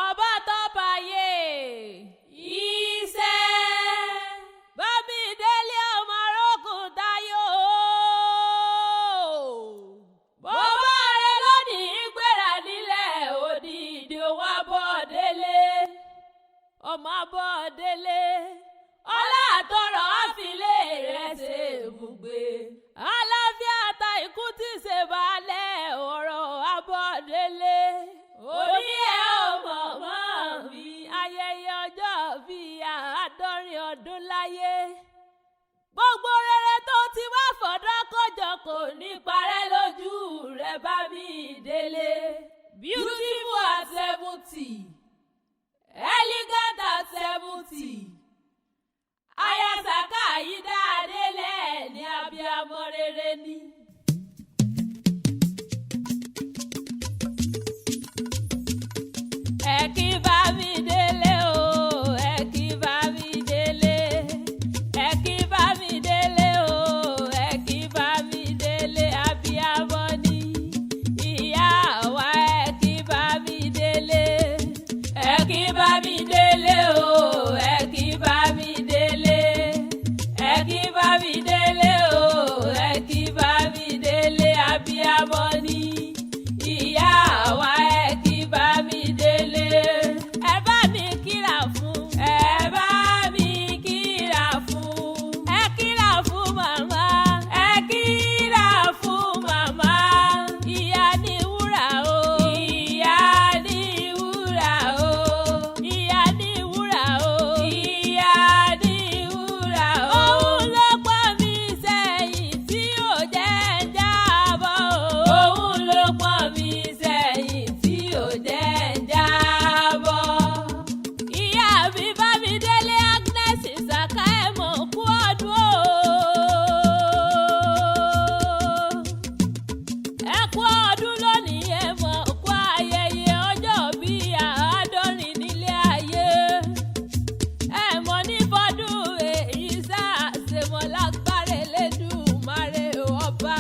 ọba tó báyé iṣẹ́ Bámidélé ọmọ arógùn Táyọ̀ bọ́bá rẹ lónìí gbéra nílẹ̀ òdìdí owó Abọ́délé ọmọ Abọ́délé ọlá àtọrọ àfilé rẹ̀ ṣe ibùgbé àlàáfíà ta ikú tí ṣe balẹ̀ ọ̀rọ̀ Abọ́délé òní ẹ̀ ọmọ mọ́ mi ayẹyẹ ọjọ́ bíi àádọ́rin ọdún láyé gbogbo rere tó ti wá fọ̀dọ́ kọjọ kò ní parẹ́ lójú rẹ̀ Bámidélé beautiful at 70 elegant at 70 Aresa yìí dáadélẹ̀ ní abiyamọ rere ni. Ẹ kí Bámidélé o, ẹ kí Bámidélé, ẹ kí Bámidélé o, ẹ kí Bámidélé abiyamọ ni. Ìyá wa ẹ kí Bámidélé, ẹ kí Bámidélé o, ẹ kí Bámidélé, ẹ kí Bámidélé o, ẹ kí Bámidélé abiyamọ ni. Ìyá wa ẹ kí Bámidélé. Ẹ bá mi kíra fún, ẹ bá mi kíra fún, ẹ kíra fún màmá, ẹ kíra fún màmá. Ìyá ni wúrà o, ìyá ni wúrà o, ìyá ni wúrà o, ìyá ni wúrà o. Òun ló pọ́n mi sẹ́yìn tí ò jẹ́ ń jábọ́ o. Òun ló pọ́n mi sẹ́yìn tí ò jẹ́ ń jábọ́. Ìyá mi Bámidélé Agnes Ìsàká ẹ̀ mọ̀ kú ọdún o. Ẹ kú ọdún lónìí ẹ mọ̀ kú ayẹyẹ ọjọ́ bíi àádọ́rin nílé ayé. Ẹ mọ̀ ní bọ́dún èyí sáà ṣe mọ̀ lágbára Elédùmarè ọba.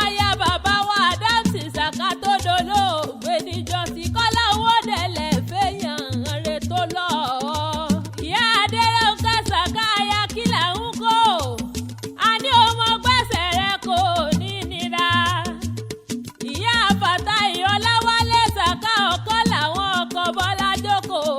Aya bàbá wa Adams Ìsàká tó dolóògbé níjọ́sí Kọ́lá owó dẹ̀lẹ̀ fẹ́yàn rẹ̀ tó lọ. Ìyá Adérónkẹ́ Ìsàká aya kílà ń kó. A ní ọmọ gbẹ́sẹ̀ rẹ̀ kò ní nira. Ìyá Fàtáì Ọláwálé Ìsàká ọ̀kan làwọn ọkọ̀ Bọ́lá jókòó.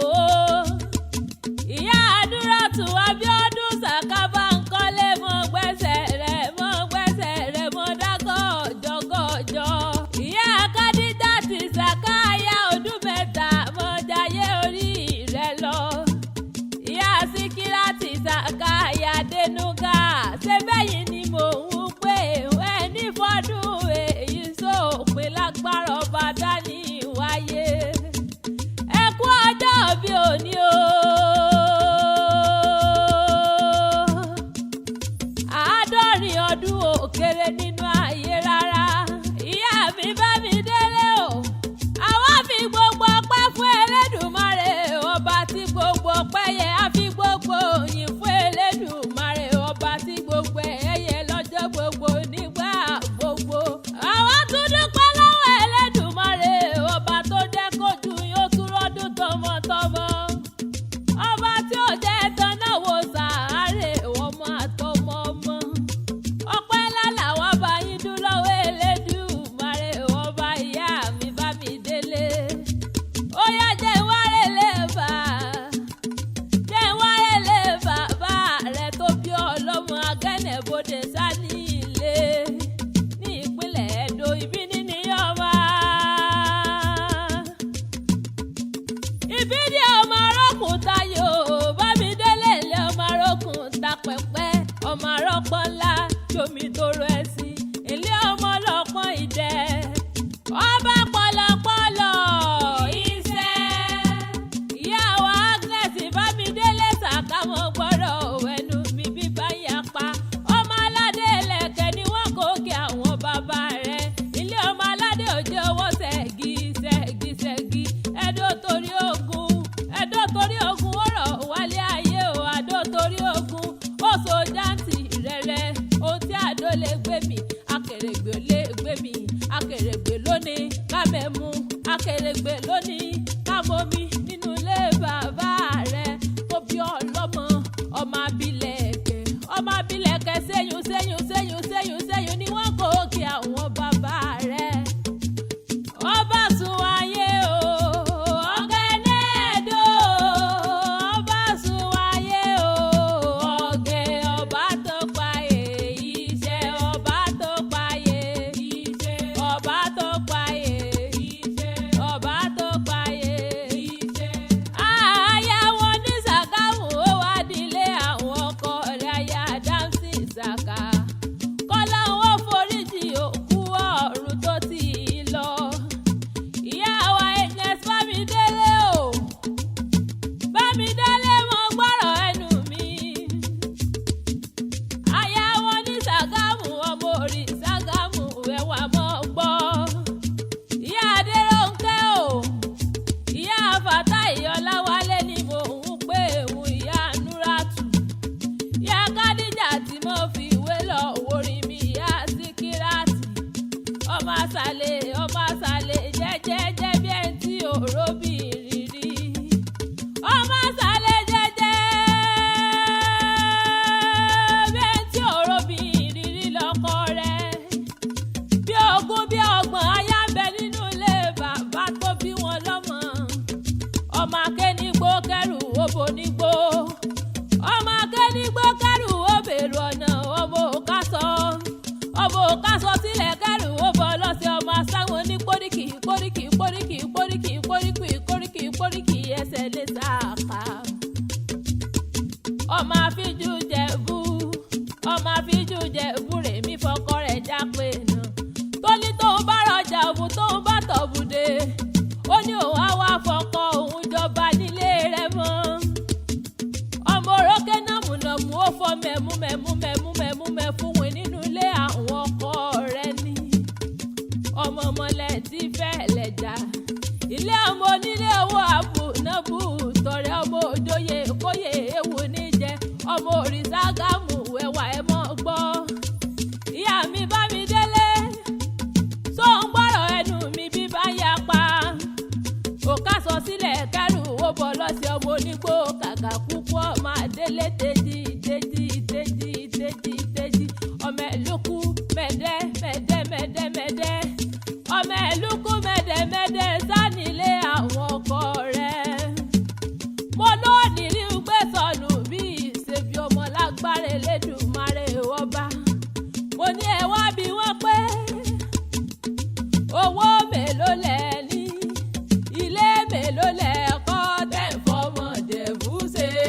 Ìyá Adúrátù Abíọ́dún Ìsàká Bánkọ́lé mọ́ gbẹ́sẹ̀ rẹ̀ mọ́ dágọ́jọ́gọ́jọ́. Ìyá Kádíjàtì Ìsàká aya Odúmẹ́ta mọ́ jayé orí rẹ̀ lọ. Ìyá Síkírátì Ìsàká aya Dénúgà ṣé bẹ́yìn ni mò ń pè ẹ ní fọ́dún èyí sópin lágbára ọba dání wáyé. Ẹ kú ọjọ́ bí òní o. Àádọ́rin ọdún ò kéré nínú ayé rárá. Ìyá mi Bámidélé o. Àwa fi gbogbo ọpẹ́ fún Elédùmarè ọba tí gbogbo ọpẹ́ yẹ. A fi gbogbo òyìn fún Elédùmarè ọba tí gbogbo ẹ̀yẹ lọ́jọ́ gbogbo nígbà gbogbo. Àwa tún dúpẹ́ lọ́wọ́ Elédùmarè ọba tó jẹ́ kójú yóò tún rọ́dún tọmọtọmọ. Ọba tí ò jẹ́ tán náà wo sàárè ọmọ àtọmọ ọmọ. Ọpẹ́ ńlá làwọn bá yín dún lọ́wọ́ Elédùmarè ọba ìyá mi Bámidélé. Ó yá jẹ́ wárélé bàbá rẹ̀ tó bí ọlọ́mọ Agẹ́nẹ̀bodè sání ilé ní ìpínlẹ̀ Ẹdó ibi níní ọmọ. Ibi ni ọmọ arókùn Táyọ̀ Bámidélé ilé ọmọ arókùn Tapẹ̀pẹ́ ọmọ arọ́pọ̀ ńlá jomi toro ẹ̀sìn ilé ọmọ ọlọ́pọ̀n ìdẹ ọba pọ̀lọpọ̀lọ iṣẹ́. Ìyá wa Agnes Bámidélé Ìsàká wọn gbọ́dọ̀ wẹnu mi bí báyà pa. Ọmọ aládé ẹlẹ́kẹ̀ ni wọ́n kò kí àwọn bàbá rẹ̀. Ilé ọmọ aládé òjò owó ṣẹ́gi Ẹdó torí ogun ó rọ̀ wálé ayé o. Àdó torí ogun ó so jáǹtì rẹ̀rẹ̀ ohun tí àdó lè gbé mi kárẹ̀gbẹ̀ lónìí kámomi nínú ilé bàbá rẹ̀ tó bí ọlọ́mọ ọmọ abilẹ̀kẹ̀ sẹ́yún ni wọ́n kò kí àwọn bàbá rẹ̀. Ọba sùn wáyé o ọ̀gẹ̀nẹ̀dọ̀ ọba sùn wáyé o ọ̀gẹ̀ ọba tó payé iṣẹ́ ọba tó payé iṣẹ́ ọba tó payé iṣẹ́ ọba tó payé iṣẹ́. Àyà wọn ní Sàkámù ó wá dilé àwọn ọkọ rẹ̀ aya Dámsì Sàká. Kọ́lá wọn foríjì òkú ọ̀run tó ti lọ. Ìyá wa Agnes Bámidélé o Bámidélé mo gbọ́rọ̀ ẹnu mi. Aya wọn ní Sàkámù ọmọ orí Sàkámù ẹwà mọ́ gbọ́. Ìyá Adérónkẹ́ o ìyá Fàtáì Ọláwálé ni mò ń pè òun ìyá Núrátù. Ìyá Kádíjà tí mo fi ìwé lọ orin mi ìyá Síkírátì. Ọmọ àsàlẹ̀ jẹ́jẹ́jẹ́ bí ẹni tí òró bí ìrírí. Ọmọ àsàlẹ̀ jẹ́jẹ́ bí ẹni tí òró bí ìrírí lọ́kọ rẹ̀. Bí ogún bí ọgbọ̀n aya ń bẹ nínú ilé bàbá tó bí wọn lọ́mọ. Ọmọ akénígbó kẹrù òbò nígbó. Ọmọ akénígbó kẹrù òbèrò ọ̀nà ọmọ òkásọ sílẹ̀ kẹrù òbò lọ́sẹ̀ ọmọ asáwọn ní kóríkì ẹsẹ̀ lè sàkà. Ọmọ àfíjú jẹ̀bú rèmí fọkọ rẹ̀ jápé náà. Tóní tóun bá rọjà òun tóun bá tọ̀bùdé. Ó ní òun á wá fọkọ òun jọba nílé rẹ̀ mọ́. Ọmọ orókè nàmùnàmù ó fọ mẹ̀mú fún wọn nínú ilé àwọn ọkọ rẹ̀ ní. Ọmọ ọmọlẹ̀ tí fẹ́ lẹ̀jà. Ilé ọmọ onílé owó àbùnàbù tọrẹ ọmọ òjòyè kóyè ewu níjẹ. Ọmọ orí Sàkámù ẹwà ẹ mọ́ gbọ́. Ìyá mi Bámidélé tó ń gbọ́rọ̀ ẹnu mi bí bá yá pa. Òkásọ sílẹ̀ kẹrù ó bọ̀ lọ́sẹ̀ ọmọ onígbó kàkà púpọ̀ máa délé tèjì. Ọmọ ẹ̀lúkú mẹ́dẹ́. Ọmọ ẹ̀lúkú mẹ́dẹ́ sánilé àwọn ọkọ rẹ̀. Mo lónìí rí gbé sọnù bí ìṣèbí ọmọ lágbára Elédùmarè ọba. Mo ní ẹ wá bí wọ́n pé owó mélòó lẹ ní ilé mélòó lẹ kọ́ tẹ̀ fọmọdé bú ṣeré.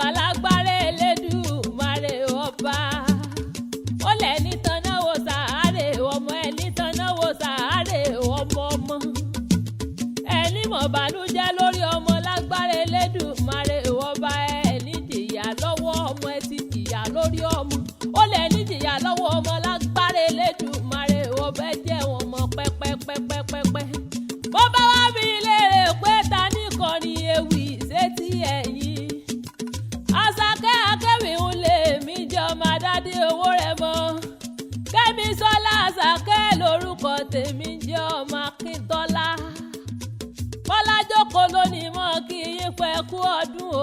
alágbára Elédùmarè ọba. Ó lẹ́ni tanáwó sàárè ọmọ, ẹni tanáwó sàárè ọmọ ọmọ. Ẹni mọ̀ bànújẹ́ lórí ọmọ lágbára Elédùmarè ọba, ẹni jìyà lọ́wọ́ ọmọ, ẹ ti jìyà lórí ọmọ. Ó lẹ́ni jìyà lọ́wọ́ ọmọ lágbára Elédùmarè ọba, ẹ jẹ́ wọn mọ pẹ́pẹ́pẹ́pẹ́pẹ́. Bó bá wá mi léèrè pé ta ní kọrin ewì sétí ẹ̀yìn. Àṣàkẹ́ Akéwì ń lè mí jẹ́ ọmọ Adádé owó rẹ̀ mọ́. Kẹ́mi Sọ́lá Àṣàkẹ́ lórúkọ tèmi jẹ́ ọmọ Akíntọ́lá. Bọ́lá jókòó lónìí mọ́ kí yín pẹ́ kú ọdún o.